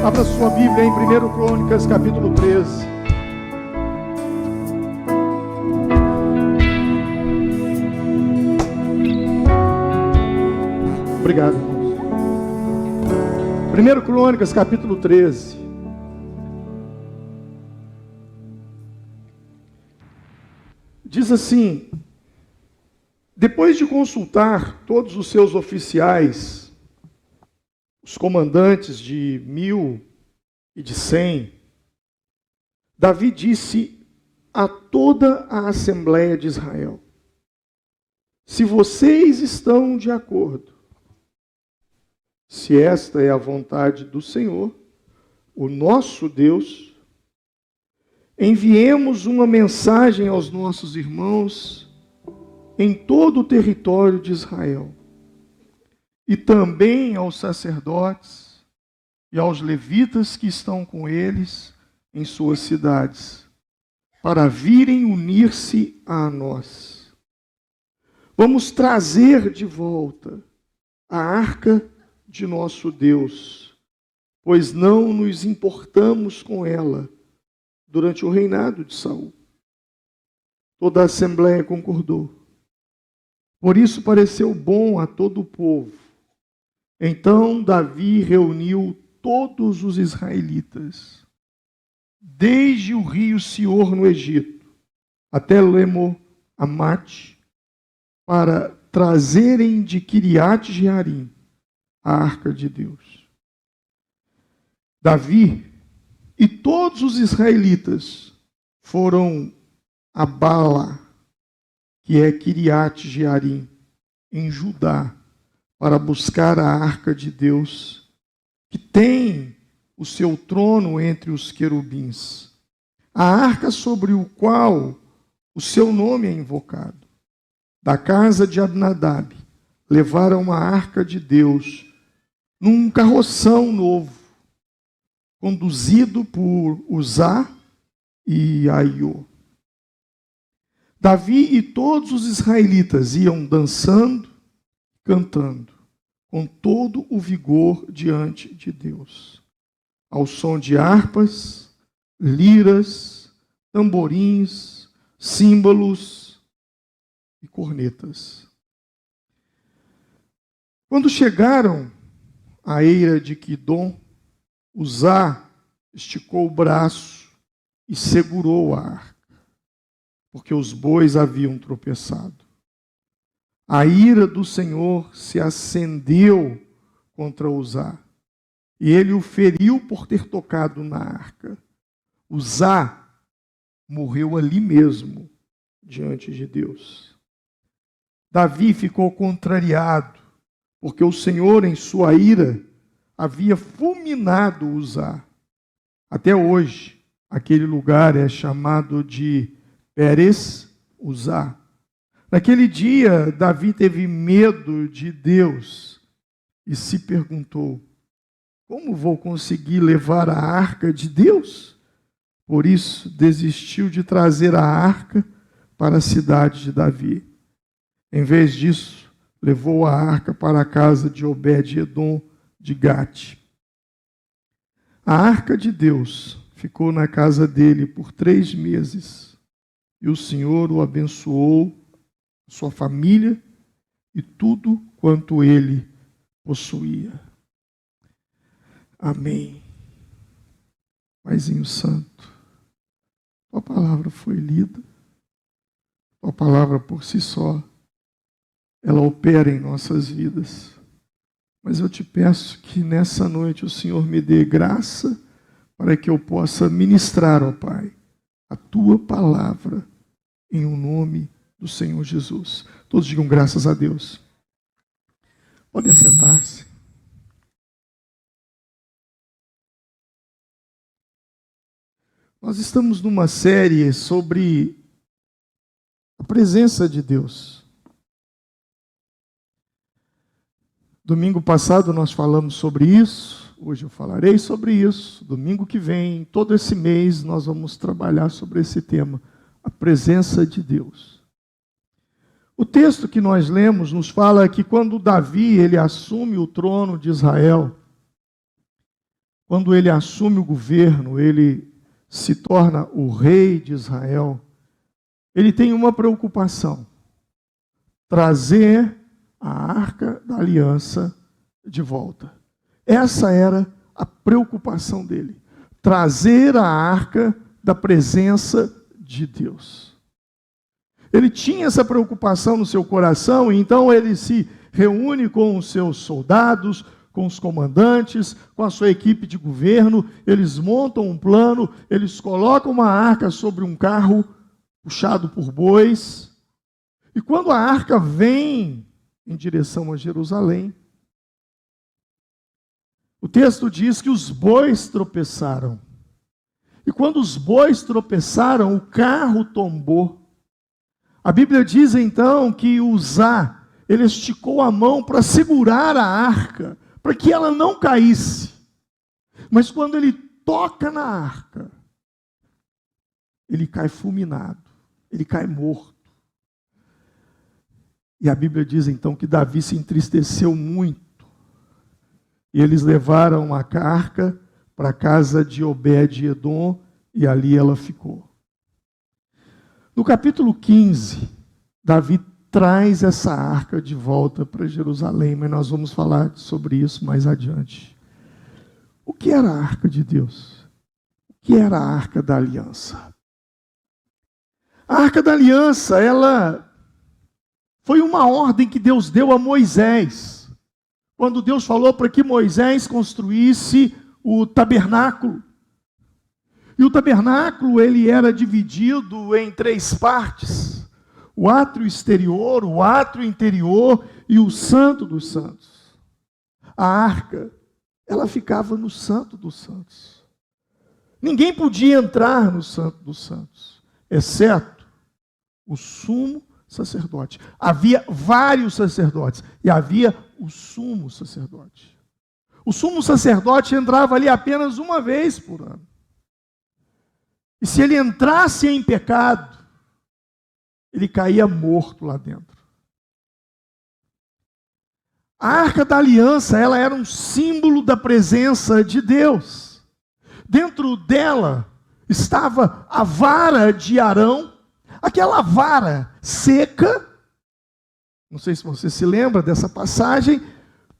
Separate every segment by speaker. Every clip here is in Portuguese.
Speaker 1: Abra sua Bíblia em 1 Crônicas, capítulo 13. Obrigado, irmãos. 1 Crônicas, capítulo 13. Diz assim: depois de consultar todos os seus oficiais, os comandantes de 1000 e de 100, Davi disse a toda a Assembleia de Israel: se vocês estão de acordo, se esta é a vontade do Senhor, o nosso Deus, enviemos uma mensagem aos nossos irmãos em todo o território de Israel, e também aos sacerdotes e aos levitas que estão com eles em suas cidades, para virem unir-se a nós. Vamos trazer de volta a arca de nosso Deus, pois não nos importamos com ela durante o reinado de Saul. Toda a Assembleia concordou. Por isso pareceu bom a todo o povo. Então Davi reuniu todos os israelitas, desde o rio Sior no Egito até Lemo-amate, para trazerem de Quiriate-Jearim a arca de Deus. Davi e todos os israelitas foram a Bala, que é Quiriate-Jearim, em Judá, para buscar a arca de Deus, que tem o seu trono entre os querubins, a arca sobre o qual o seu nome é invocado. Da casa de Abinadab levaram a arca de Deus num carroção novo, conduzido por Uzá e Aiô. Davi e todos os israelitas iam dançando, cantando, com todo o vigor diante de Deus, ao som de harpas, liras, tamborins, símbolos e cornetas. Quando chegaram à eira de Quidom, Uzá esticou o braço e segurou a arca, porque os bois haviam tropeçado. A ira do Senhor se acendeu contra Uzá, e ele o feriu por ter tocado na arca. Uzá morreu ali mesmo, diante de Deus. Davi ficou contrariado, porque o Senhor, em sua ira, havia fulminado Uzá. Até hoje, aquele lugar é chamado de Pérez Uzá. Naquele dia, Davi teve medo de Deus e se perguntou: como vou conseguir levar a arca de Deus? Por isso, desistiu de trazer a arca para a cidade de Davi. Em vez disso, levou a arca para a casa de Obed-edom de Gate. A arca de Deus ficou na casa dele por 3 meses, e o Senhor o abençoou, sua família e tudo quanto ele possuía. Amém. Paizinho Santo, tua palavra foi lida, tua palavra por si só, ela opera em nossas vidas. Mas eu te peço que nessa noite o Senhor me dê graça para que eu possa ministrar, ó Pai, a tua palavra em o nome do Senhor Jesus. Todos digam graças a Deus. Podem sentar-se. Nós estamos numa série sobre a presença de Deus. Domingo passado nós falamos sobre isso, hoje eu falarei sobre isso. Domingo que vem, todo esse mês, nós vamos trabalhar sobre esse tema, a presença de Deus. O texto que nós lemos nos fala que quando Davi ele assume o trono de Israel, quando ele assume o governo, ele se torna o rei de Israel, ele tem uma preocupação: trazer a arca da aliança de volta. Essa era a preocupação dele: trazer a arca da presença de Deus. Ele tinha essa preocupação no seu coração, e então ele se reúne com os seus soldados, com os comandantes, com a sua equipe de governo. Eles montam um plano, eles colocam uma arca sobre um carro puxado por bois, e quando a arca vem em direção a Jerusalém, o texto diz que os bois tropeçaram. E quando os bois tropeçaram, o carro tombou. A Bíblia diz então que Uzá, ele esticou a mão para segurar a arca, para que ela não caísse. Mas quando ele toca na arca, ele cai fulminado, ele cai morto. E a Bíblia diz então que Davi se entristeceu muito. E eles levaram a arca para a casa de Obed-edom, e ali ela ficou. No capítulo 15, Davi traz essa arca de volta para Jerusalém, mas nós vamos falar sobre isso mais adiante. O que era a arca de Deus? O que era a arca da aliança? A arca da aliança, ela foi uma ordem que Deus deu a Moisés, quando Deus falou para que Moisés construísse o tabernáculo. E o tabernáculo, ele era dividido em 3 partes: o átrio exterior, o átrio interior e o santo dos santos. A arca, ela ficava no santo dos santos. Ninguém podia entrar no santo dos santos, exceto o sumo sacerdote. Havia vários sacerdotes e havia o sumo sacerdote. O sumo sacerdote entrava ali apenas uma vez por ano. E se ele entrasse em pecado, ele caía morto lá dentro. A arca da aliança, ela era um símbolo da presença de Deus. Dentro dela estava a vara de Arão, aquela vara seca. Não sei se você se lembra dessa passagem,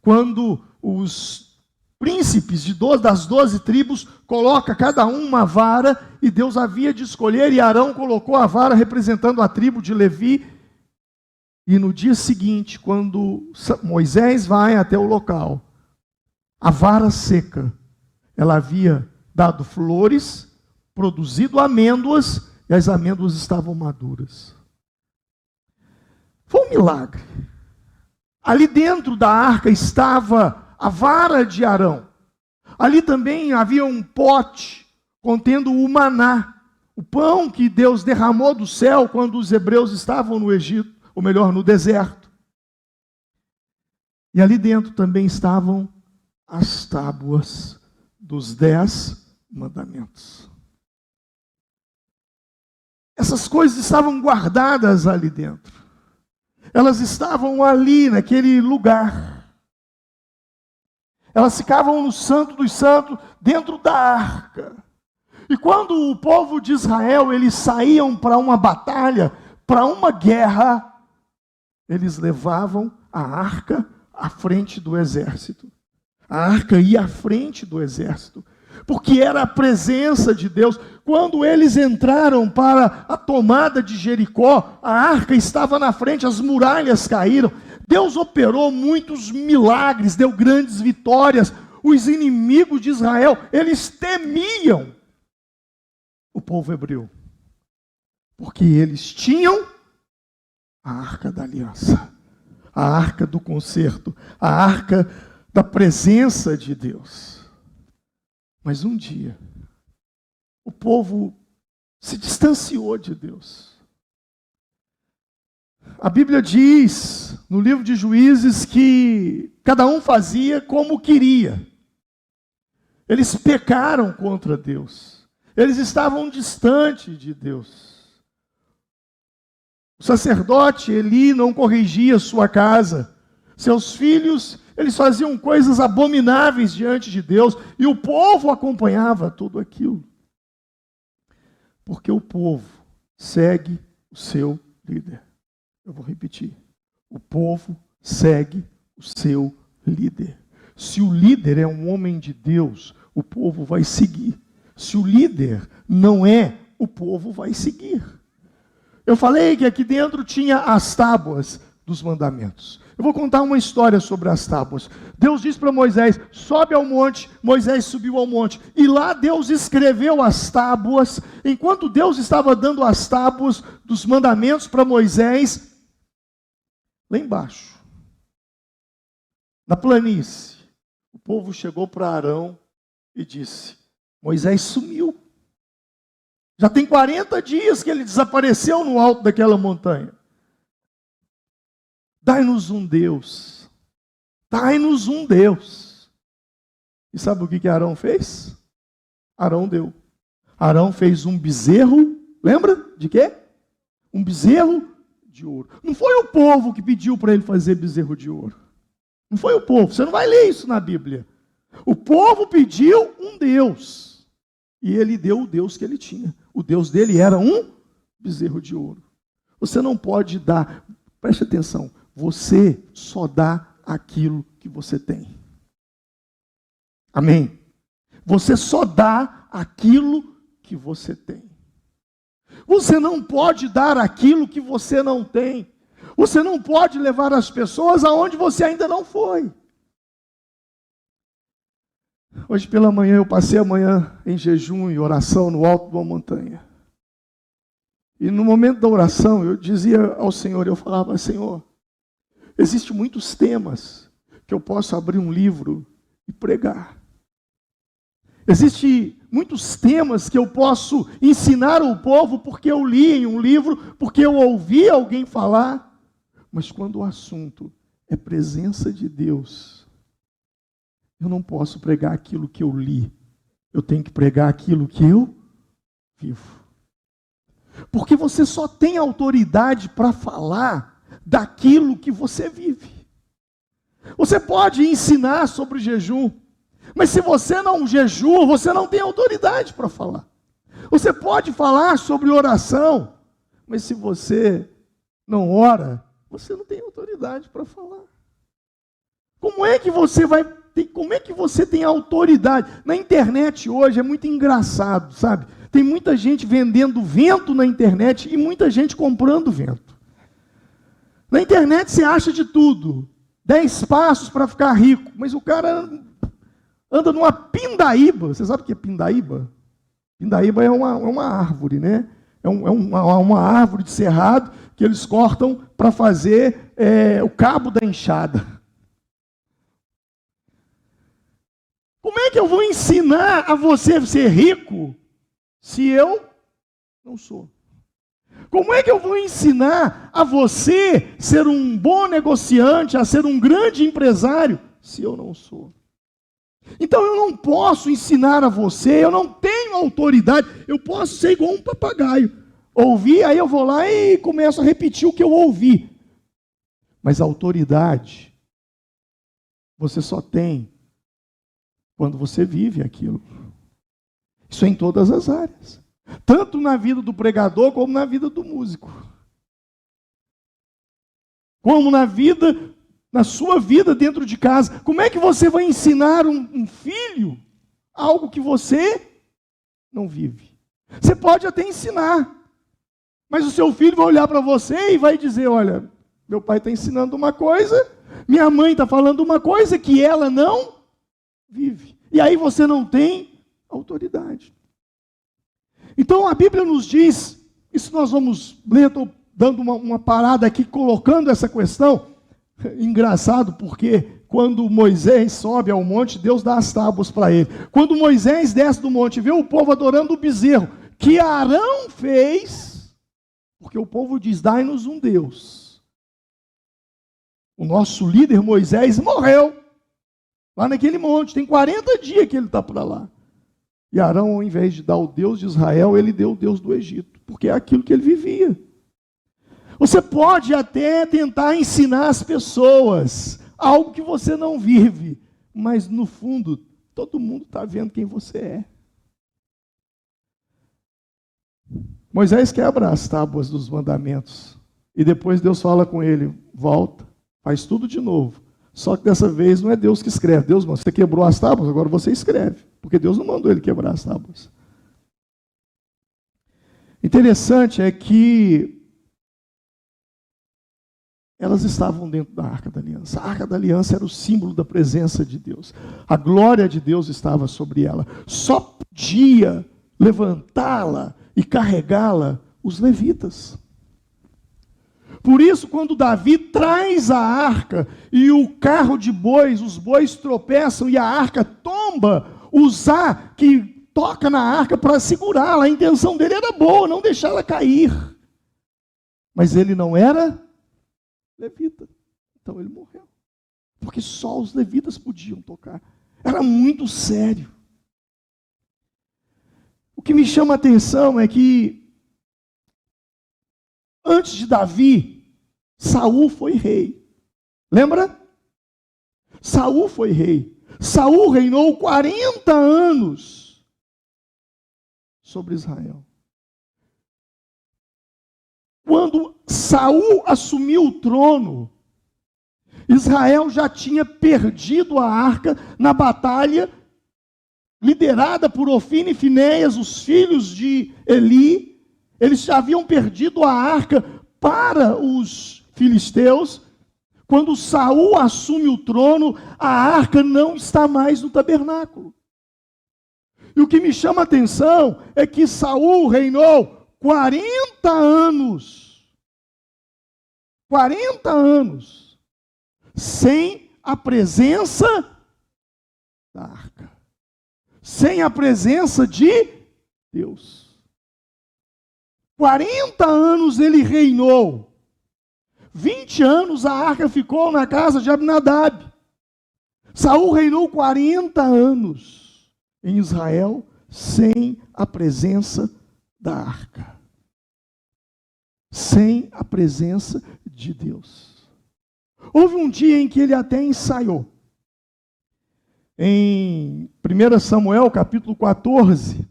Speaker 1: quando os príncipes das 12 tribos colocam cada um uma vara, e Deus havia de escolher, e Arão colocou a vara representando a tribo de Levi. E no dia seguinte, quando Moisés vai até o local, a vara seca, ela havia dado flores, produzido amêndoas, e as amêndoas estavam maduras. Foi um milagre. Ali dentro da arca estava a vara de Arão. Ali também havia um pote contendo o maná, o pão que Deus derramou do céu quando os hebreus estavam no Egito, ou melhor, no deserto. E ali dentro também estavam as tábuas dos 10 mandamentos. Essas coisas estavam guardadas ali dentro. Elas estavam ali, naquele lugar. Elas ficavam no Santo dos Santos, dentro da arca. E quando o povo de Israel, eles saíam para uma batalha, para uma guerra, eles levavam a arca à frente do exército. A arca ia à frente do exército, porque era a presença de Deus. Quando eles entraram para a tomada de Jericó, a arca estava na frente, as muralhas caíram. Deus operou muitos milagres, deu grandes vitórias. Os inimigos de Israel, eles temiam o povo hebreu, porque eles tinham a arca da aliança, a arca do concerto, a arca da presença de Deus. Mas um dia, o povo se distanciou de Deus. A Bíblia diz, no livro de Juízes, que cada um fazia como queria. Eles pecaram contra Deus. Eles estavam distantes de Deus. O sacerdote Eli não corrigia sua casa. Seus filhos eles faziam coisas abomináveis diante de Deus, e o povo acompanhava tudo aquilo. Porque o povo segue o seu líder. Eu vou repetir. O povo segue o seu líder. Se o líder é um homem de Deus, o povo vai seguir. Se o líder não é, o povo vai seguir. Eu falei que aqui dentro tinha as tábuas dos mandamentos. Eu vou contar uma história sobre as tábuas. Deus disse para Moisés, sobe ao monte. Moisés subiu ao monte. E lá Deus escreveu as tábuas. Enquanto Deus estava dando as tábuas dos mandamentos para Moisés, lá embaixo, na planície, o povo chegou para Arão e disse, Moisés sumiu. Já tem 40 dias que ele desapareceu no alto daquela montanha. Dai-nos um Deus. Dai-nos um Deus. E sabe o que Arão fez? Arão deu. Arão fez um bezerro. Lembra de quê? Um bezerro de ouro. Não foi o povo que pediu para ele fazer bezerro de ouro. Não foi o povo. Você não vai ler isso na Bíblia. O povo pediu um Deus. E ele deu o Deus que ele tinha. O Deus dele era um bezerro de ouro. Você não pode dar. Preste atenção. Você só dá aquilo que você tem. Amém? Você só dá aquilo que você tem. Você não pode dar aquilo que você não tem. Você não pode levar as pessoas aonde você ainda não foi. Hoje pela manhã eu passei a manhã em jejum e oração no alto de uma montanha. E no momento da oração eu dizia ao Senhor, eu falava, Senhor, existem muitos temas que eu posso abrir um livro e pregar. Existem muitos temas que eu posso ensinar ao povo porque eu li em um livro, porque eu ouvi alguém falar. Mas quando o assunto é presença de Deus, eu não posso pregar aquilo que eu li. Eu tenho que pregar aquilo que eu vivo. Porque você só tem autoridade para falar daquilo que você vive. Você pode ensinar sobre jejum, mas se você não jejua, você não tem autoridade para falar. Você pode falar sobre oração, mas se você não ora, você não tem autoridade para falar. Como é que você vai ter, como é que você tem autoridade? Na internet hoje é muito engraçado, sabe? Tem muita gente vendendo vento na internet e muita gente comprando vento. Na internet você acha de tudo. 10 passos para ficar rico. Mas o cara anda numa pindaíba. Você sabe o que é pindaíba? Pindaíba é uma árvore, né? É uma árvore de cerrado que eles cortam para fazer o cabo da enxada. Como é que eu vou ensinar a você ser rico se eu não sou? Como é que eu vou ensinar a você ser um bom negociante, a ser um grande empresário, se eu não sou? Então eu não posso ensinar a você, eu não tenho autoridade, eu posso ser igual um papagaio. Ouvir, aí eu vou lá e começo a repetir o que eu ouvi. Mas a autoridade, você só tem quando você vive aquilo. Isso é em todas as áreas. Tanto na vida do pregador, como na vida do músico. Como na sua vida dentro de casa. Como é que você vai ensinar um filho algo que você não vive? Você pode até ensinar, mas o seu filho vai olhar para você e vai dizer, olha, meu pai está ensinando uma coisa, minha mãe está falando uma coisa que ela não vive. E aí você não tem autoridade. Então a Bíblia nos diz, isso nós vamos ler, estou dando uma parada aqui, colocando essa questão. Engraçado, porque quando Moisés sobe ao monte, Deus dá as tábuas para ele. Quando Moisés desce do monte e vê o povo adorando o bezerro, que Arão fez, porque o povo diz, dai-nos um Deus. O nosso líder Moisés morreu lá naquele monte, tem 40 dias que ele está para lá. E Arão, ao invés de dar o Deus de Israel, ele deu o Deus do Egito, porque é aquilo que ele vivia. Você pode até tentar ensinar as pessoas algo que você não vive, mas no fundo, todo mundo está vendo quem você é. Moisés quebra as tábuas dos mandamentos, e depois Deus fala com ele, volta, faz tudo de novo. Só que dessa vez não é Deus que escreve. Deus, você quebrou as tábuas, agora você escreve. Porque Deus não mandou ele quebrar as tábuas. Interessante é que elas estavam dentro da Arca da Aliança. A Arca da Aliança era o símbolo da presença de Deus. A glória de Deus estava sobre ela. Só podia levantá-la e carregá-la os levitas. Por isso, quando Davi traz a arca e o carro de bois, os bois tropeçam e a arca tomba, Uzá, que toca na arca para segurá-la, a intenção dele era boa, não deixá-la cair. Mas ele não era levita, então ele morreu. Porque só os levitas podiam tocar. Era muito sério. O que me chama a atenção é que antes de Davi, Saul foi rei. Lembra? Saul foi rei. Saul reinou 40 anos sobre Israel. Quando Saul assumiu o trono, Israel já tinha perdido a arca na batalha liderada por Ofni e Finéias, os filhos de Eli. Eles já haviam perdido a arca para os filisteus. Quando Saul assume o trono, a arca não está mais no tabernáculo. E o que me chama a atenção é que Saul reinou 40 anos. 40 anos. Sem a presença da arca. Sem a presença de Deus. 40 anos ele reinou. 20 anos a arca ficou na casa de Abinadab. Saul reinou 40 anos em Israel sem a presença da arca. Sem a presença de Deus. Houve um dia em que ele até ensaiou. Em 1 Samuel, capítulo 14,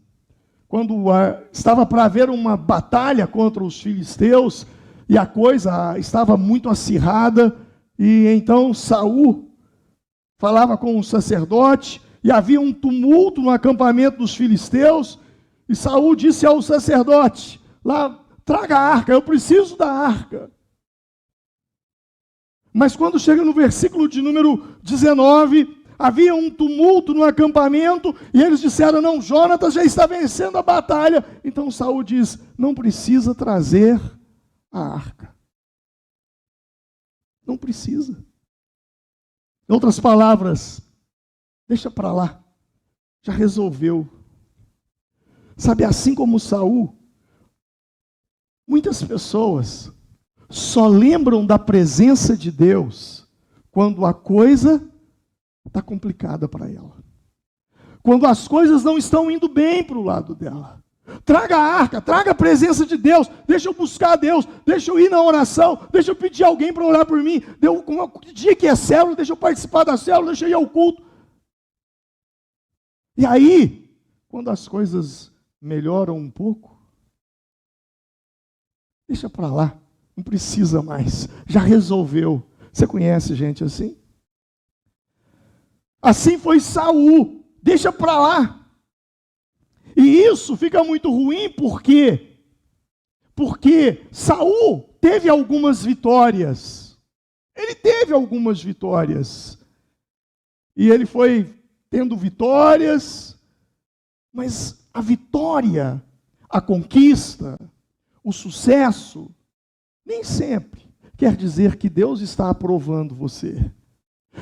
Speaker 1: quando estava para haver uma batalha contra os filisteus, e a coisa estava muito acirrada, e então Saul falava com o sacerdote, e havia um tumulto no acampamento dos filisteus, e Saul disse ao sacerdote, lá, traga a arca, eu preciso da arca. Mas quando chega no versículo de número 19, havia um tumulto no acampamento, e eles disseram, não, Jonatas já está vencendo a batalha. Então Saul diz, não precisa trazer a arca. Não precisa. Em outras palavras, deixa para lá, já resolveu. Sabe, assim como Saul, muitas pessoas só lembram da presença de Deus quando a coisa está complicada para ela. Quando as coisas não estão indo bem para o lado dela. Traga a arca, traga a presença de Deus, deixa eu buscar a Deus, deixa eu ir na oração, deixa eu pedir alguém para orar por mim, dia que é célula, deixa eu participar da célula, deixa eu ir ao culto. E aí, quando as coisas melhoram um pouco, deixa para lá, não precisa mais, já resolveu. Você conhece gente assim? Assim foi Saul, deixa para lá. E isso fica muito ruim, por quê? Porque Saul teve algumas vitórias. Ele teve algumas vitórias. E ele foi tendo vitórias, mas a vitória, a conquista, o sucesso, nem sempre quer dizer que Deus está aprovando você.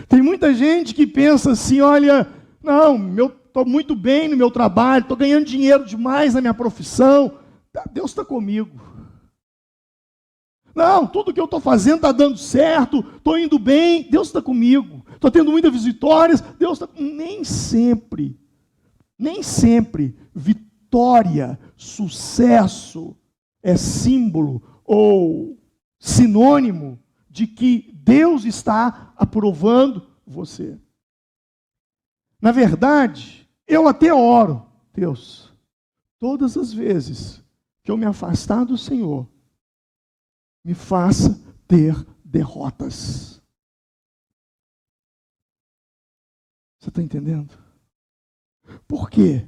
Speaker 1: Tem muita gente que pensa assim, olha, não, estou muito bem no meu trabalho, estou ganhando dinheiro demais na minha profissão, Deus está comigo. Não, tudo que eu estou fazendo está dando certo, estou indo bem, Deus está comigo. Estou tendo muitas vitórias, Deus está... Nem sempre vitória, sucesso é símbolo ou sinônimo de que Deus está aprovando você. Na verdade, eu até oro, Deus, todas as vezes que eu me afastar do Senhor, me faça ter derrotas. Você está entendendo? Por quê?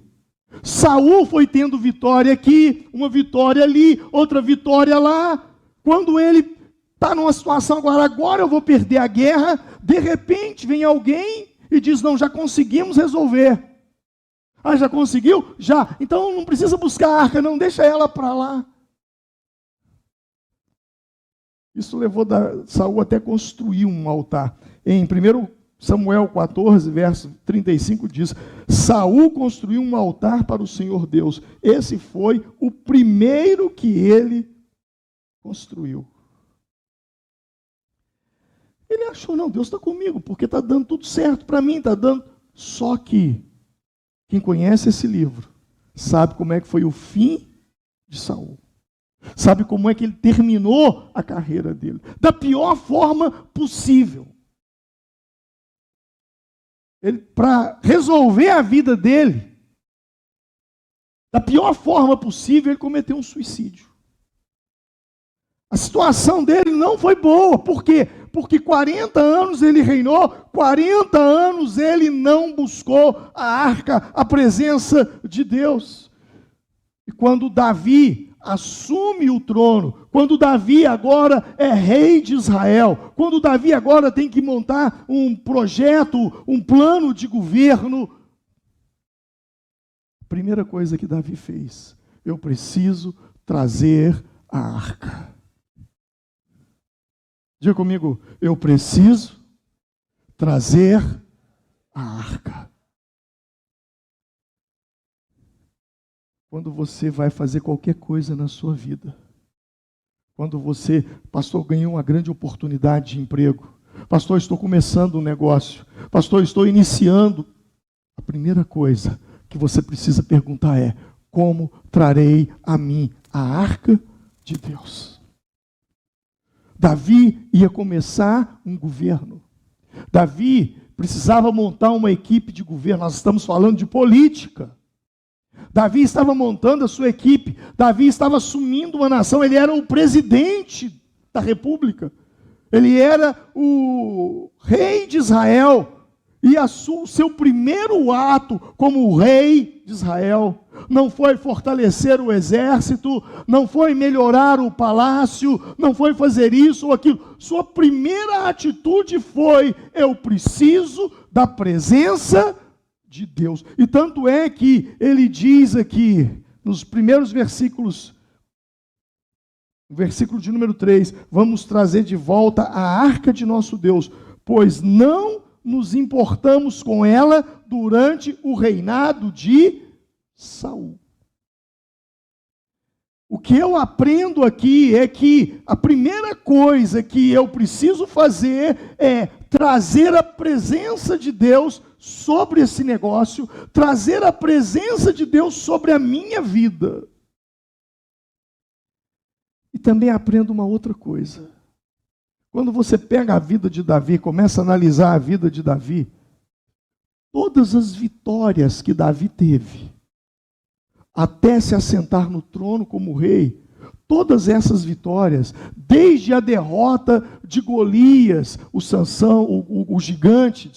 Speaker 1: Saul foi tendo vitória aqui, uma vitória ali, outra vitória lá. Quando ele está numa situação agora eu vou perder a guerra, de repente vem alguém e diz, não, já conseguimos resolver. Ah, já conseguiu? Já. Então não precisa buscar a arca, não, deixa ela para lá. Isso levou Saul até construir um altar. Em 1 Samuel 14, verso 35 diz, Saul construiu um altar para o Senhor Deus. Esse foi o primeiro que ele construiu. Ele achou, não, Deus está comigo, porque está dando tudo certo para mim, está dando. Só que, quem conhece esse livro, sabe como é que foi o fim de Saul. Sabe como é que ele terminou a carreira dele. Da pior forma possível. Para resolver a vida dele, da pior forma possível, ele cometeu um suicídio. A situação dele não foi boa. Por quê? Porque 40 anos ele reinou, 40 anos ele não buscou a arca, a presença de Deus. E quando Davi assume o trono, quando Davi agora é rei de Israel, quando Davi agora tem que montar um projeto, um plano de governo, a primeira coisa que Davi fez, eu preciso trazer a arca. Diga comigo, eu preciso trazer a arca. Quando você vai fazer qualquer coisa na sua vida, quando você, pastor, ganhou uma grande oportunidade de emprego, pastor, estou começando um negócio, pastor, estou iniciando, a primeira coisa que você precisa perguntar é, como trarei a mim a arca de Deus? Davi ia começar um governo. Davi precisava montar uma equipe de governo. Nós estamos falando de política. Davi estava montando a sua equipe. Davi estava assumindo uma nação. Ele era o presidente da república. Ele era o rei de Israel. E o seu primeiro ato como rei de Israel não foi fortalecer o exército, não foi melhorar o palácio, não foi fazer isso ou aquilo. Sua primeira atitude foi, eu preciso da presença de Deus. E tanto é que ele diz aqui, nos primeiros versículos, no versículo de número 3, vamos trazer de volta a arca de nosso Deus, pois não nos importamos com ela durante o reinado de Saul. O que eu aprendo aqui é que a primeira coisa que eu preciso fazer é trazer a presença de Deus sobre esse negócio, trazer a presença de Deus sobre a minha vida. E também aprendo uma outra coisa. Quando você pega a vida de Davi, começa a analisar a vida de Davi, todas as vitórias que Davi teve, até se assentar no trono como rei, todas essas vitórias, desde a derrota de Golias, o gigante,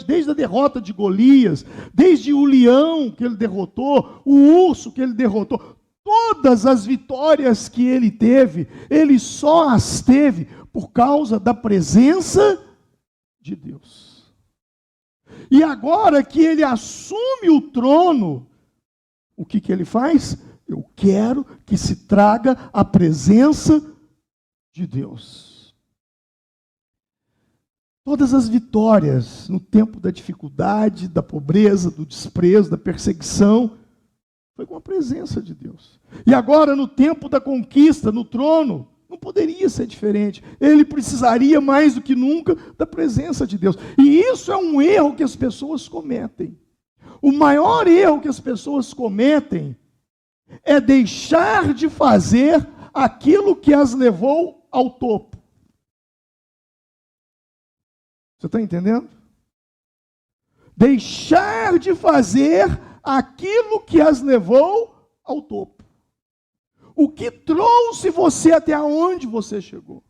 Speaker 1: desde a derrota de Golias, desde o leão que ele derrotou, o urso que ele derrotou, todas as vitórias que ele teve, ele só as teve por causa da presença de Deus. E agora que ele assume o trono, o que ele faz? Eu quero que se traga a presença de Deus. Todas as vitórias no tempo da dificuldade, da pobreza, do desprezo, da perseguição, foi com a presença de Deus. E agora, no tempo da conquista, no trono, não poderia ser diferente. Ele precisaria mais do que nunca da presença de Deus. E isso é um erro que as pessoas cometem. O maior erro que as pessoas cometem é deixar de fazer aquilo que as levou ao topo. Você está entendendo? Deixar de fazer aquilo que as levou ao topo. O que trouxe você até onde você chegou?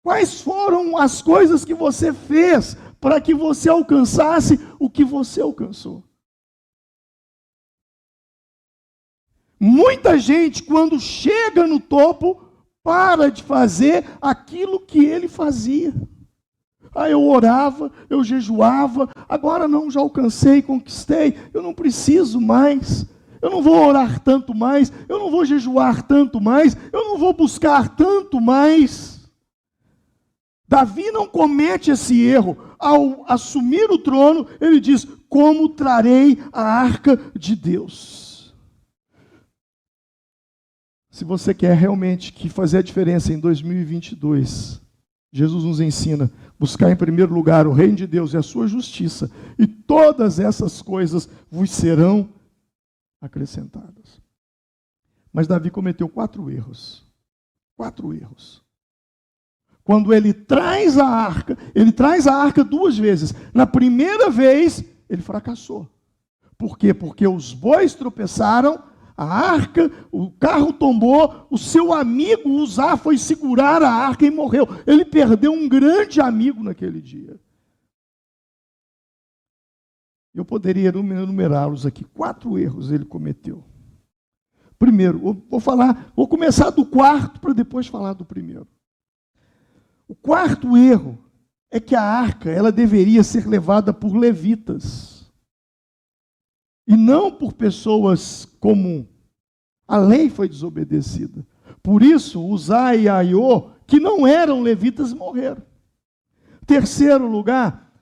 Speaker 1: Quais foram as coisas que você fez para que você alcançasse o que você alcançou? Muita gente, quando chega no topo, para de fazer aquilo que ele fazia. Eu orava, eu jejuava, agora não, já alcancei, conquistei, eu não preciso mais, eu não vou orar tanto mais, eu não vou jejuar tanto mais, eu não vou buscar tanto mais. Davi não comete esse erro. Ao assumir o trono, ele diz: como trarei a arca de Deus? Se você quer realmente fazer a diferença em 2022, Jesus nos ensina: buscar em primeiro lugar o reino de Deus e a sua justiça, e todas essas coisas vos serão acrescentadas. Mas Davi cometeu 4 erros. 4 erros. Quando ele traz a arca 2 vezes. Na primeira vez, ele fracassou. Por quê? Porque os bois tropeçaram, a arca, o carro tombou, o seu amigo Uzá foi segurar a arca e morreu. Ele perdeu um grande amigo naquele dia. Eu poderia enumerá-los aqui. 4 erros ele cometeu. Primeiro, vou começar do quarto para depois falar do primeiro. O quarto erro é que a arca, ela deveria ser levada por levitas. E não por pessoas comuns. A lei foi desobedecida. Por isso, Uzá e Aiô, que não eram levitas, morreram. Terceiro lugar,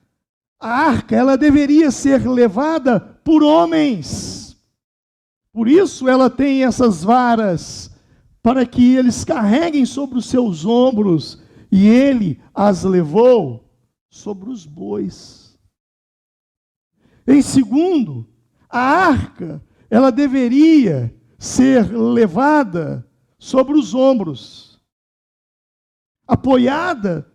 Speaker 1: a arca, ela deveria ser levada por homens. Por isso ela tem essas varas, para que eles carreguem sobre os seus ombros. E ele as levou sobre os bois. Em segundo, a arca, ela deveria ser levada sobre os ombros, apoiada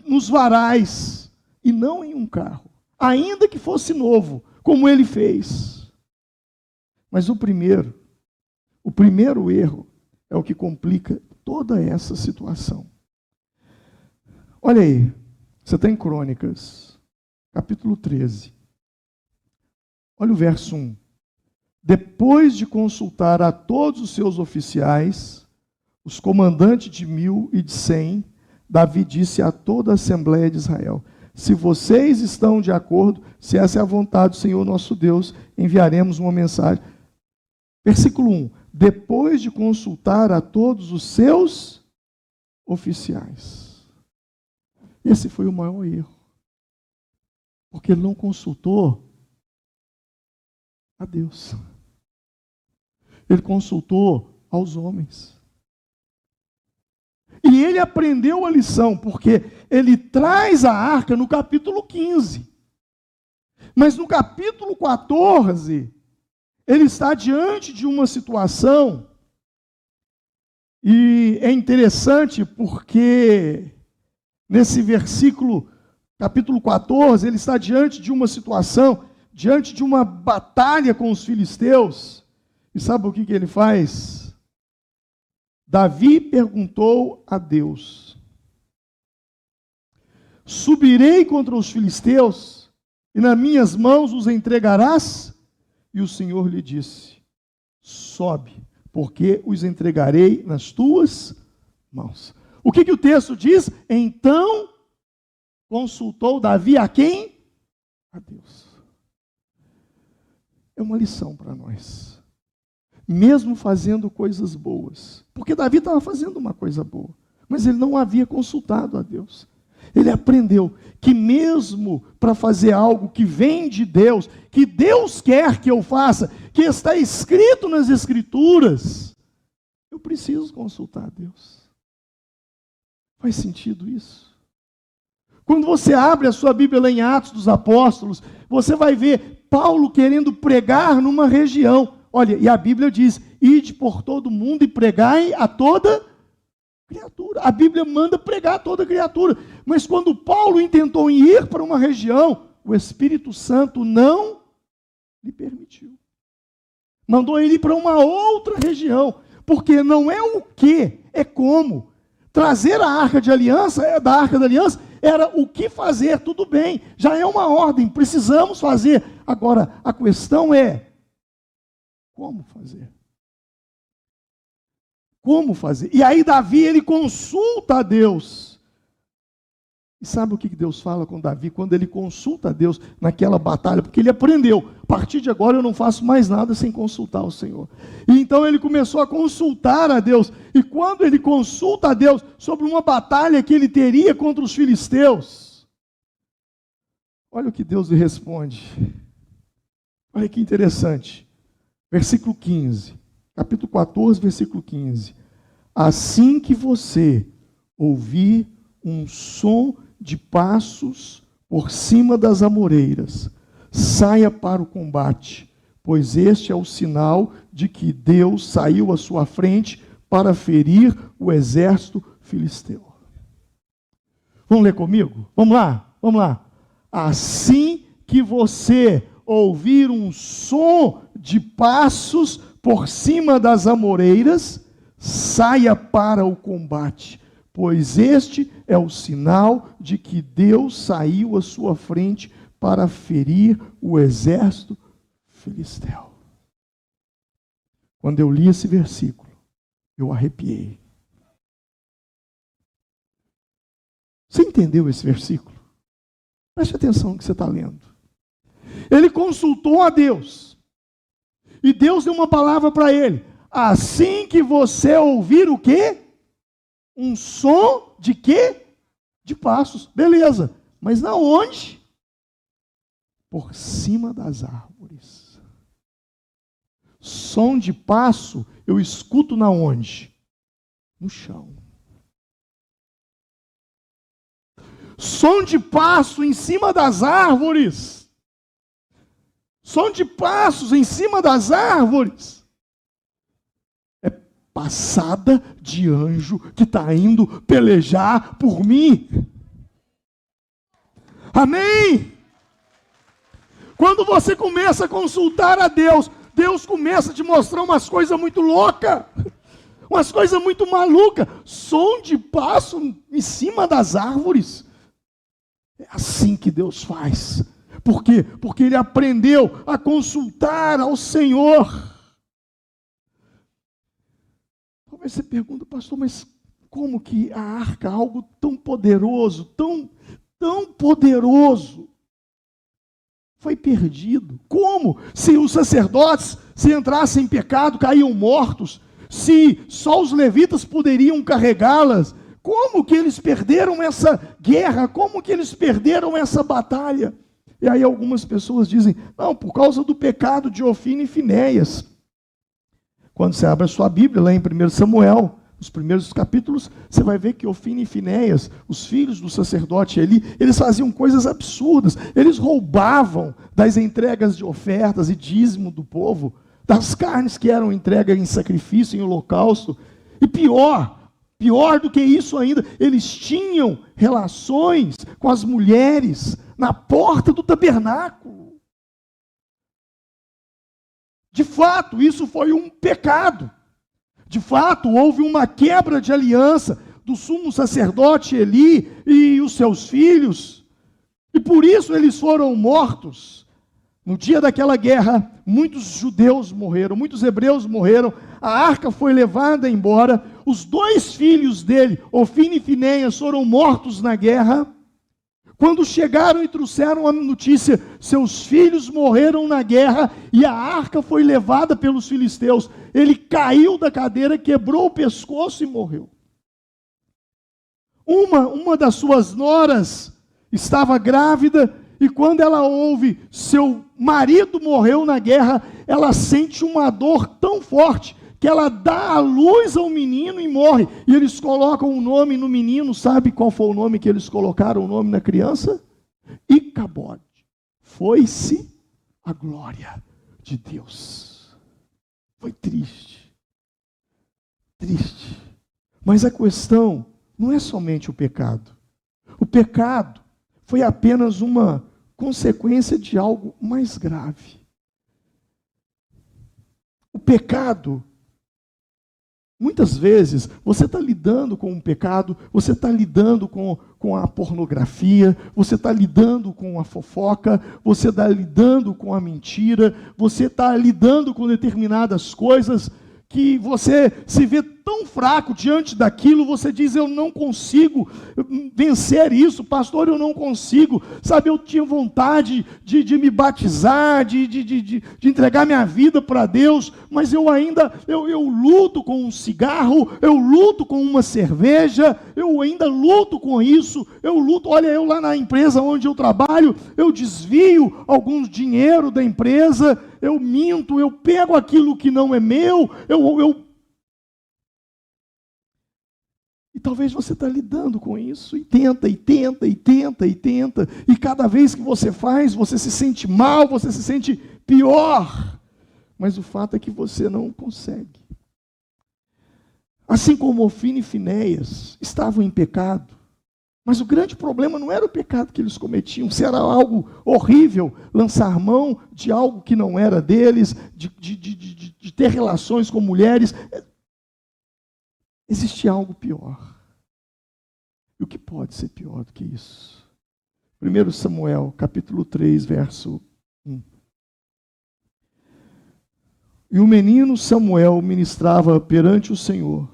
Speaker 1: nos varais, e não em um carro, ainda que fosse novo, como ele fez. Mas o primeiro erro é o que complica toda essa situação. Olha aí, você está em Crônicas, capítulo 13. Olha o verso 1. Depois de consultar a todos os seus oficiais, os comandantes de 1000 e de 100, Davi disse a toda a Assembleia de Israel: se vocês estão de acordo, se essa é a vontade do Senhor nosso Deus, enviaremos uma mensagem. Versículo 1. Depois de consultar a todos os seus oficiais. Esse foi o maior erro. Porque ele não consultou a Deus. Ele consultou aos homens. E ele aprendeu a lição, porque ele traz a arca no capítulo 15. Mas no capítulo 14, ele está diante de uma situação, e é interessante porque nesse versículo, capítulo 14, ele está diante de uma situação, diante de uma batalha com os filisteus. E sabe o que ele faz? Davi perguntou a Deus: subirei contra os filisteus, e nas minhas mãos os entregarás? E o Senhor lhe disse: sobe, porque os entregarei nas tuas mãos. O que o texto diz? Então consultou Davi a quem? A Deus. É uma lição para nós. Mesmo fazendo coisas boas. Porque Davi estava fazendo uma coisa boa, mas ele não havia consultado a Deus. Ele aprendeu que mesmo para fazer algo que vem de Deus, que Deus quer que eu faça, que está escrito nas Escrituras, eu preciso consultar a Deus. Faz sentido isso? Quando você abre a sua Bíblia lá em Atos dos Apóstolos, você vai ver Paulo querendo pregar numa região. Olha, e a Bíblia diz: ide por todo mundo e pregai a toda criatura. A Bíblia manda pregar toda criatura. Mas quando Paulo intentou ir para uma região, o Espírito Santo não lhe permitiu. Mandou ele ir para uma outra região. Porque não é o que, é como. Trazer a arca de aliança, da arca da aliança, era o que fazer, tudo bem. Já é uma ordem, precisamos fazer. Agora, a questão é, como fazer? Como fazer? E aí Davi, ele consulta a Deus. E sabe o que Deus fala com Davi? Quando ele consulta a Deus naquela batalha, porque ele aprendeu, a partir de agora eu não faço mais nada sem consultar o Senhor. E então ele começou a consultar a Deus. E quando ele consulta a Deus sobre uma batalha que ele teria contra os filisteus, olha o que Deus lhe responde. Olha que interessante. Versículo 15. Capítulo 14, versículo 15. Assim que você ouvir um som de passos por cima das amoreiras, saia para o combate, pois este é o sinal de que Deus saiu à sua frente para ferir o exército filisteu. Vamos ler comigo? Vamos lá, vamos lá. Assim que você ouvir um som de passos por cima das amoreiras, saia para o combate, pois este é o sinal de que Deus saiu à sua frente para ferir o exército filisteu. Quando eu li esse versículo, eu arrepiei. Você entendeu esse versículo? Preste atenção no que você está lendo. Ele consultou a Deus. E Deus deu uma palavra para ele. Assim que você ouvir o quê? Um som de quê? De passos. Beleza. Mas na onde? Por cima das árvores. Som de passo eu escuto na onde? No chão. Som de passo em cima das árvores. Som de passos em cima das árvores. É passada de anjo que está indo pelejar por mim. Amém? Quando você começa a consultar a Deus, Deus começa a te mostrar umas coisas muito loucas. Umas coisas muito malucas. Som de passo em cima das árvores. É assim que Deus faz. Por quê? Porque ele aprendeu a consultar ao Senhor. Talvez você pergunte, pastor, mas como que a arca, algo tão poderoso, tão poderoso, foi perdido? Como? Se os sacerdotes, se entrassem em pecado, caíam mortos, se só os levitas poderiam carregá-las, como que eles perderam essa guerra? Como que eles perderam essa batalha? E aí algumas pessoas dizem, não, por causa do pecado de Ofni e Finéias. Quando você abre a sua Bíblia, lá em 1 Samuel, nos primeiros capítulos, você vai ver que Ofni e Finéias, os filhos do sacerdote Eli, eles faziam coisas absurdas. Eles roubavam das entregas de ofertas e dízimo do povo, das carnes que eram entregues em sacrifício, em holocausto. E pior do que isso ainda, eles tinham relações com as mulheres na porta do tabernáculo. De fato, isso foi um pecado. De fato, houve uma quebra de aliança do sumo sacerdote Eli e os seus filhos. E por isso eles foram mortos. No dia daquela guerra, muitos judeus morreram, muitos hebreus morreram. A arca foi levada embora. Os 2 filhos dele, Ofni e Finéias, foram mortos na guerra. Quando chegaram e trouxeram a notícia, seus filhos morreram na guerra e a arca foi levada pelos filisteus. Ele caiu da cadeira, quebrou o pescoço e morreu. Uma das suas noras estava grávida e quando ela ouve seu marido morreu na guerra, ela sente uma dor tão forte que ela dá a luz ao menino e morre. E eles colocam o nome no menino. Sabe qual foi o nome que eles colocaram o nome na criança? Icabode. Foi-se a glória de Deus. Foi triste. Triste. Mas a questão não é somente o pecado. O pecado foi apenas uma consequência de algo mais grave. O pecado, muitas vezes, você está lidando com um pecado, você está lidando com a pornografia, você está lidando com a fofoca, você está lidando com a mentira, você está lidando com determinadas coisas que você se vê tão fraco diante daquilo, você diz, eu não consigo vencer isso, pastor, eu não consigo, sabe, eu tinha vontade de me batizar, de entregar minha vida para Deus, mas eu luto com um cigarro, eu luto com uma cerveja, eu ainda luto com isso, olha, eu lá na empresa onde eu trabalho, eu desvio algum dinheiro da empresa, eu minto, eu pego aquilo que não é meu, E talvez você está lidando com isso, e tenta, e cada vez que você faz, você se sente mal, você se sente pior, mas o fato é que você não consegue. Assim como Ofni e Finéias estavam em pecado, mas o grande problema não era o pecado que eles cometiam, se era algo horrível, lançar mão de algo que não era deles, de ter relações com mulheres. Existe algo pior. E o que pode ser pior do que isso? 1 Samuel, capítulo 3, verso 1. E o menino Samuel ministrava perante o Senhor,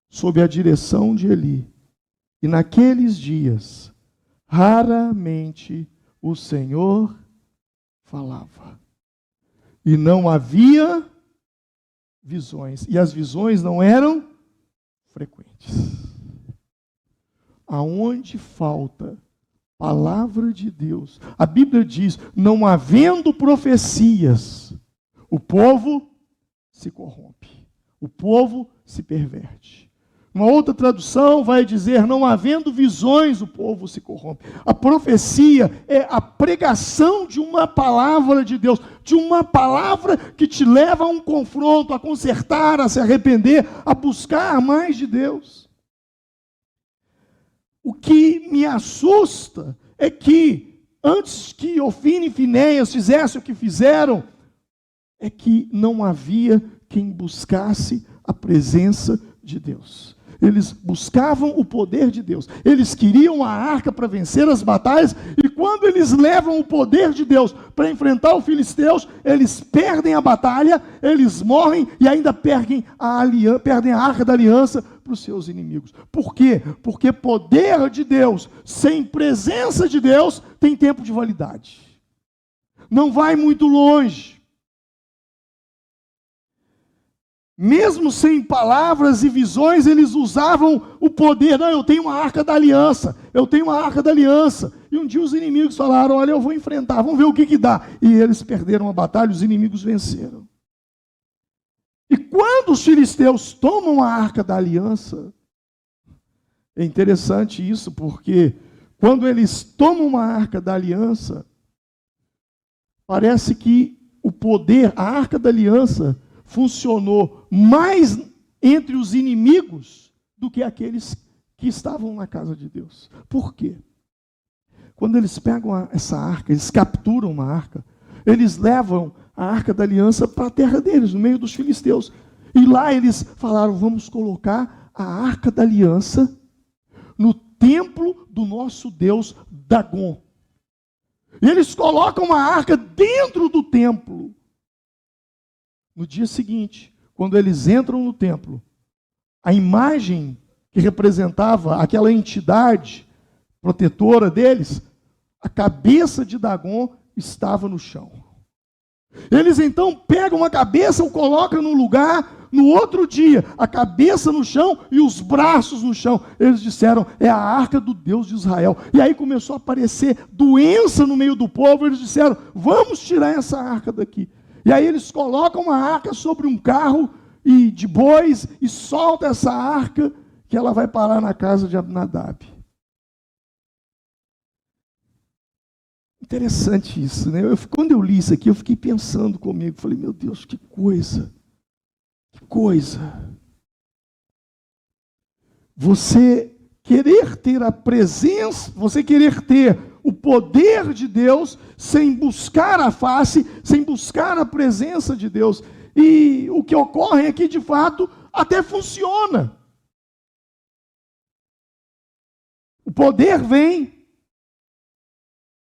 Speaker 1: sob a direção de Eli. E naqueles dias, raramente o Senhor falava. E não havia visões. E as visões não eram frequentes. Aonde falta palavra de Deus, a Bíblia diz, não havendo profecias, o povo se corrompe, o povo se perverte. Uma outra tradução vai dizer, não havendo visões, o povo se corrompe. A profecia é a pregação de uma palavra de Deus, de uma palavra que te leva a um confronto, a consertar, a se arrepender, a buscar mais de Deus. O que me assusta é que, antes que Ofni e Finéias fizessem o que fizeram, é que não havia quem buscasse a presença de Deus. Eles buscavam o poder de Deus. Eles queriam a arca para vencer as batalhas, e quando eles levam o poder de Deus para enfrentar os filisteus, eles perdem a batalha, eles morrem e ainda perdem a arca da aliança para os seus inimigos. Por quê? Porque poder de Deus sem presença de Deus tem tempo de validade. Não vai muito longe. Mesmo sem palavras e visões, eles usavam o poder. Não, eu tenho uma arca da aliança, eu tenho uma arca da aliança. E um dia os inimigos falaram, olha, eu vou enfrentar, vamos ver o que dá. E eles perderam a batalha, os inimigos venceram. E quando os filisteus tomam a arca da aliança, é interessante isso, porque quando eles tomam uma arca da aliança, parece que o poder, a arca da aliança, funcionou mais entre os inimigos do que aqueles que estavam na casa de Deus. Por quê? Quando eles pegam essa arca, eles capturam uma arca, eles levam a arca da aliança para a terra deles, no meio dos filisteus. E lá eles falaram, vamos colocar a arca da aliança no templo do nosso Deus Dagon. E eles colocam a arca dentro do templo. No dia seguinte, quando eles entram no templo, a imagem que representava aquela entidade protetora deles, a cabeça de Dagon estava no chão. Eles então pegam a cabeça, o colocam no lugar, no outro dia, a cabeça no chão e os braços no chão. Eles disseram, é a arca do Deus de Israel. E aí começou a aparecer doença no meio do povo, eles disseram, vamos tirar essa arca daqui. E aí eles colocam a arca sobre um carro de bois e soltam essa arca, que ela vai parar na casa de Abinadab. Interessante isso, né? Quando eu li isso aqui, eu fiquei pensando comigo, falei, meu Deus, que coisa, que coisa. você querer ter a presença, você querer ter o poder de Deus sem buscar a face, sem buscar a presença de Deus. E o que ocorre é que, de fato, até funciona. O poder vem,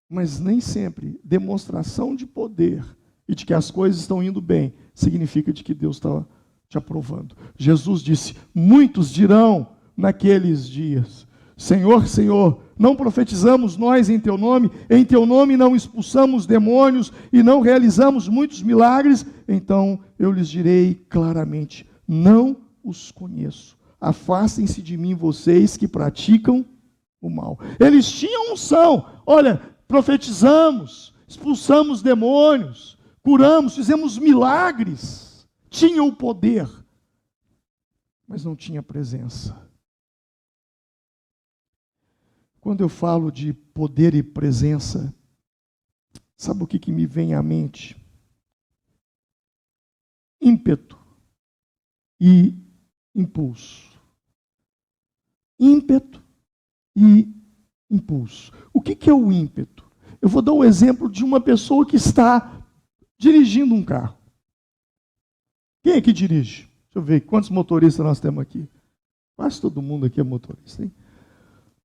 Speaker 1: mas nem sempre demonstração de poder e de que as coisas estão indo bem significa de que Deus está te aprovando. Jesus disse: muitos dirão naqueles dias: Senhor, Senhor, não profetizamos nós em teu nome não expulsamos demônios e não realizamos muitos milagres? Então eu lhes direi claramente: não os conheço. Afastem-se de mim, vocês que praticam o mal. Eles tinham unção. Olha, profetizamos, expulsamos demônios, curamos, fizemos milagres. Tinham o poder, mas não tinha presença. Quando eu falo de poder e presença, sabe o que me vem à mente? Ímpeto e impulso. Ímpeto e impulso. O que é o ímpeto? Eu vou dar um exemplo de uma pessoa que está dirigindo um carro. Quem é que dirige? Deixa eu ver quantos motoristas nós temos aqui. Quase todo mundo aqui é motorista, hein?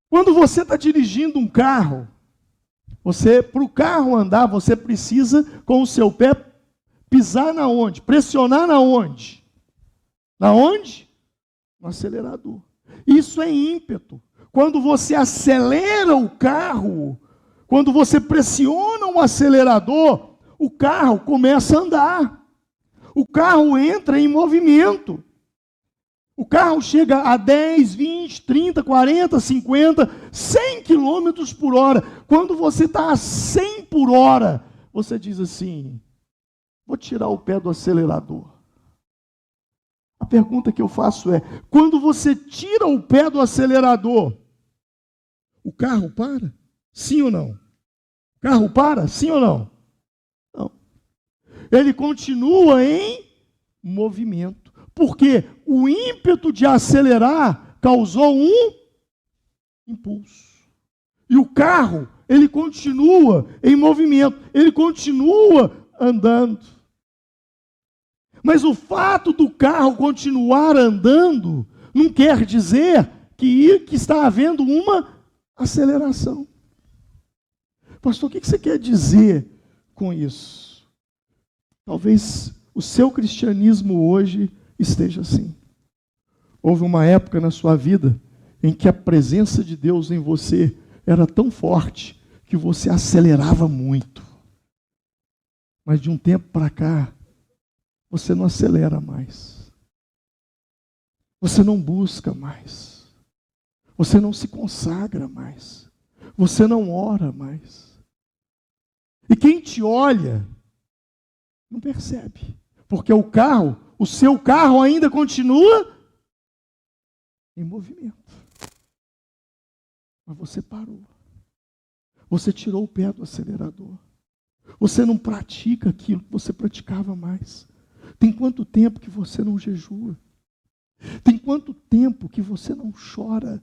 Speaker 1: Quando você está dirigindo um carro, para o carro andar, você precisa, com o seu pé, pisar na onde? Pressionar na onde? Na onde? No acelerador. Isso é ímpeto. Quando você acelera o carro, quando você pressiona o acelerador, o carro começa a andar. O carro entra em movimento. O carro chega a 10, 20, 30, 40, 50, 100 quilômetros por hora. Quando você está a 100 por hora, você diz assim: vou tirar o pé do acelerador. A pergunta que eu faço é: quando você tira o pé do acelerador, o carro para? Sim ou não? O carro para? Sim ou não? Não. Ele continua em movimento. Porque o ímpeto de acelerar causou um impulso. E o carro, ele continua em movimento, ele continua andando. Mas o fato do carro continuar andando não quer dizer que está havendo uma aceleração. Pastor, o que você quer dizer com isso? Talvez o seu cristianismo hoje esteja assim. Houve uma época na sua vida em que a presença de Deus em você era tão forte que você acelerava muito. Mas de um tempo para cá, você não acelera mais. Você não busca mais. Você não se consagra mais. Você não ora mais. E quem te olha não percebe. Porque o seu carro ainda continua em movimento. Mas você parou. Você tirou o pé do acelerador. Você não pratica aquilo que você praticava mais. Tem quanto tempo que você não jejua? Tem quanto tempo que você não chora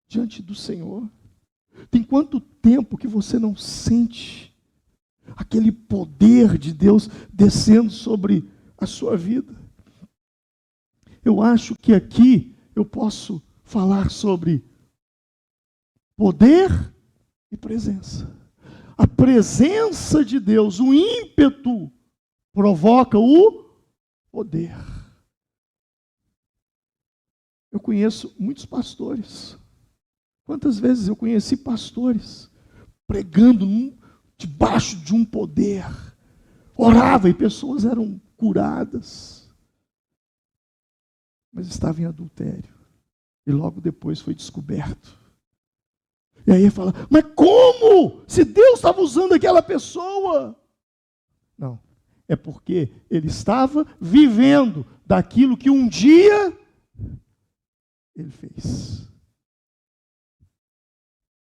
Speaker 1: diante do Senhor? Tem quanto tempo que você não sente aquele poder de Deus descendo sobre a sua vida? Eu acho que aqui eu posso falar sobre poder e presença. A presença de Deus, o ímpeto, provoca o poder. Eu conheço muitos pastores. Quantas vezes eu conheci pastores pregando debaixo de um poder, orava e pessoas eram curadas, mas estava em adultério, e logo depois foi descoberto. E aí ele fala: mas como? Se Deus estava usando aquela pessoa? Não, é porque ele estava vivendo daquilo que um dia ele fez.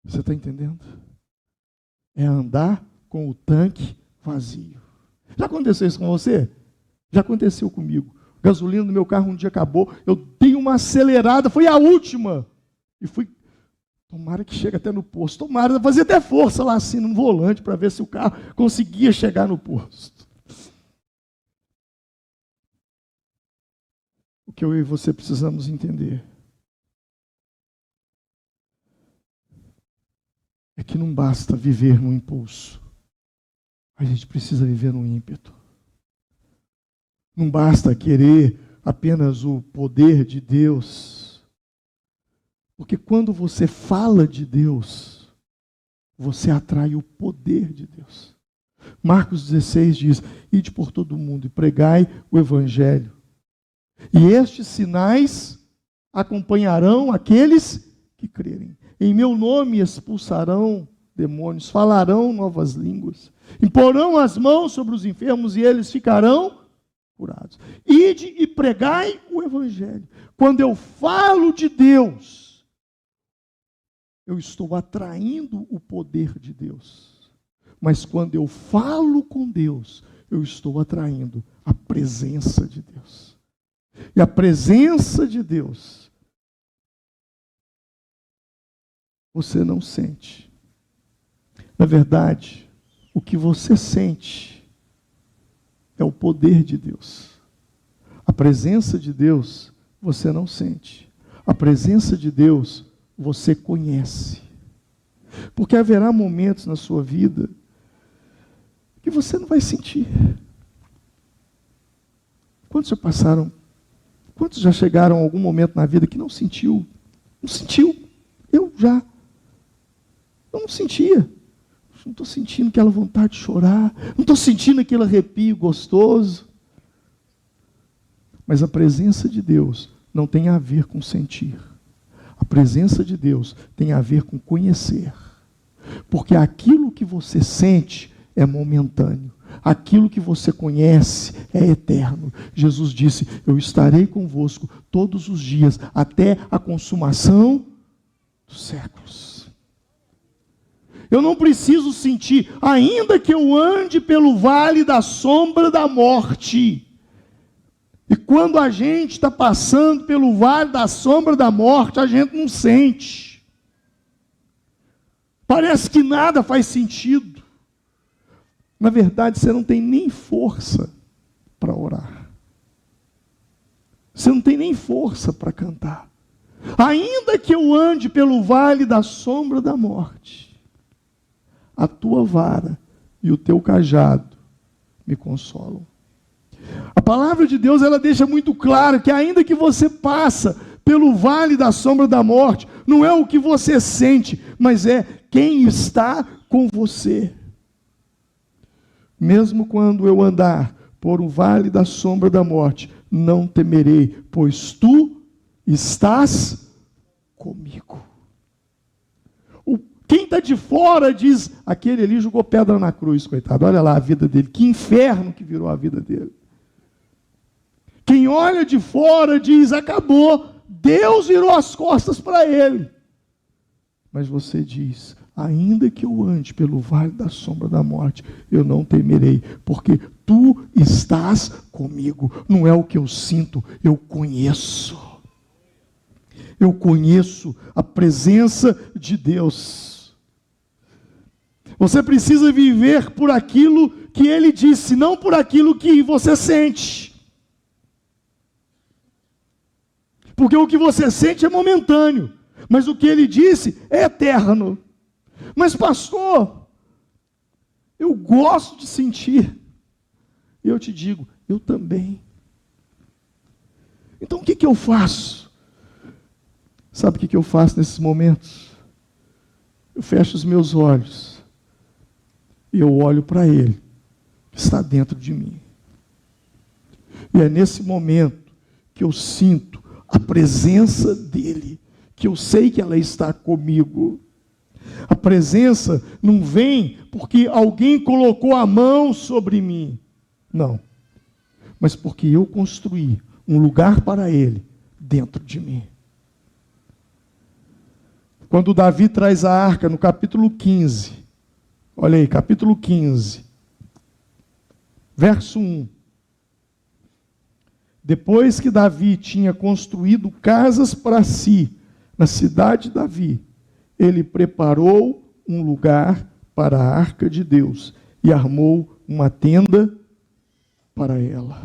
Speaker 1: Você está entendendo? É andar com o tanque vazio. Já aconteceu isso com você? Já aconteceu comigo. gasolina do meu carro um dia acabou, eu dei uma acelerada, foi a última. E fui, tomara que chegue até no posto, tomara, fazia até força lá assim no volante para ver se o carro conseguia chegar no posto. O que eu e você precisamos entender é que não basta viver no impulso, a gente precisa viver no ímpeto. Não basta querer apenas o poder de Deus, porque quando você fala de Deus, você atrai o poder de Deus. Marcos 16 diz: ide por todo o mundo e pregai o evangelho. E estes sinais acompanharão aqueles que crerem. Em meu nome expulsarão demônios, falarão novas línguas, imporão as mãos sobre os enfermos e eles ficarão curados. Ide e pregai o evangelho. Quando eu falo de Deus, eu estou atraindo o poder de Deus. Mas quando eu falo com Deus, eu estou atraindo a presença de Deus. E a presença de Deus, você não sente. Na verdade, o que você sente é o poder de Deus. A presença de Deus, você não sente. A presença de Deus, você conhece. Porque haverá momentos na sua vida que você não vai sentir. Quantos já passaram? Quantos já chegaram a algum momento na vida que não sentiu? Não sentiu. Eu não sentia. Não estou sentindo aquela vontade de chorar. Não estou sentindo aquele arrepio gostoso. Mas a presença de Deus não tem a ver com sentir. A presença de Deus tem a ver com conhecer. Porque aquilo que você sente é momentâneo. Aquilo que você conhece é eterno. Jesus disse: eu estarei convosco todos os dias, até a consumação dos séculos. Eu não preciso sentir, ainda que eu ande pelo vale da sombra da morte. E quando a gente está passando pelo vale da sombra da morte, a gente não sente. Parece que nada faz sentido. Na verdade, você não tem nem força para orar. Você não tem nem força para cantar. Ainda que eu ande pelo vale da sombra da morte, a tua vara e o teu cajado me consolam. A palavra de Deus, ela deixa muito claro que ainda que você passa pelo vale da sombra da morte, não é o que você sente, mas é quem está com você. Mesmo quando eu andar por um vale da sombra da morte, não temerei, pois tu estás comigo. Quem está de fora diz, aquele ali jogou pedra na cruz, coitado, olha lá a vida dele, que inferno que virou a vida dele. Quem olha de fora diz, acabou, Deus virou as costas para ele. Mas você diz, ainda que eu ande pelo vale da sombra da morte, eu não temerei, porque tu estás comigo. Não é o que eu sinto, eu conheço. Eu conheço a presença de Deus. Você precisa viver por aquilo que Ele disse, não por aquilo que você sente. Porque o que você sente é momentâneo, mas o que Ele disse é eterno. Mas pastor, eu gosto de sentir. E eu te digo, eu também. Então o que eu faço? Sabe o que eu faço nesses momentos? Eu fecho os meus olhos e eu olho para Ele, que está dentro de mim. E é nesse momento que eu sinto a presença dEle, que eu sei que ela está comigo. A presença não vem porque alguém colocou a mão sobre mim. Não. Mas porque eu construí um lugar para Ele dentro de mim. Quando Davi traz a arca no capítulo 15, olha aí, capítulo 15, verso 1. Depois que Davi tinha construído casas para si, na cidade de Davi, ele preparou um lugar para a arca de Deus e armou uma tenda para ela.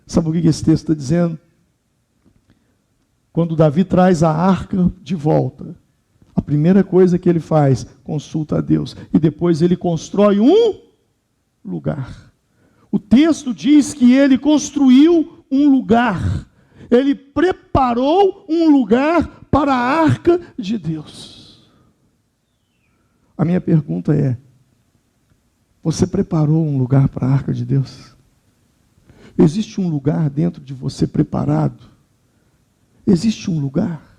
Speaker 1: Sabe o que esse texto está dizendo? Quando Davi traz a arca de volta, a primeira coisa que ele faz, consulta a Deus. E depois ele constrói um lugar. O texto diz que ele construiu um lugar. Ele preparou um lugar para a arca de Deus. A minha pergunta é: você preparou um lugar para a arca de Deus? Existe um lugar dentro de você preparado? Existe um lugar?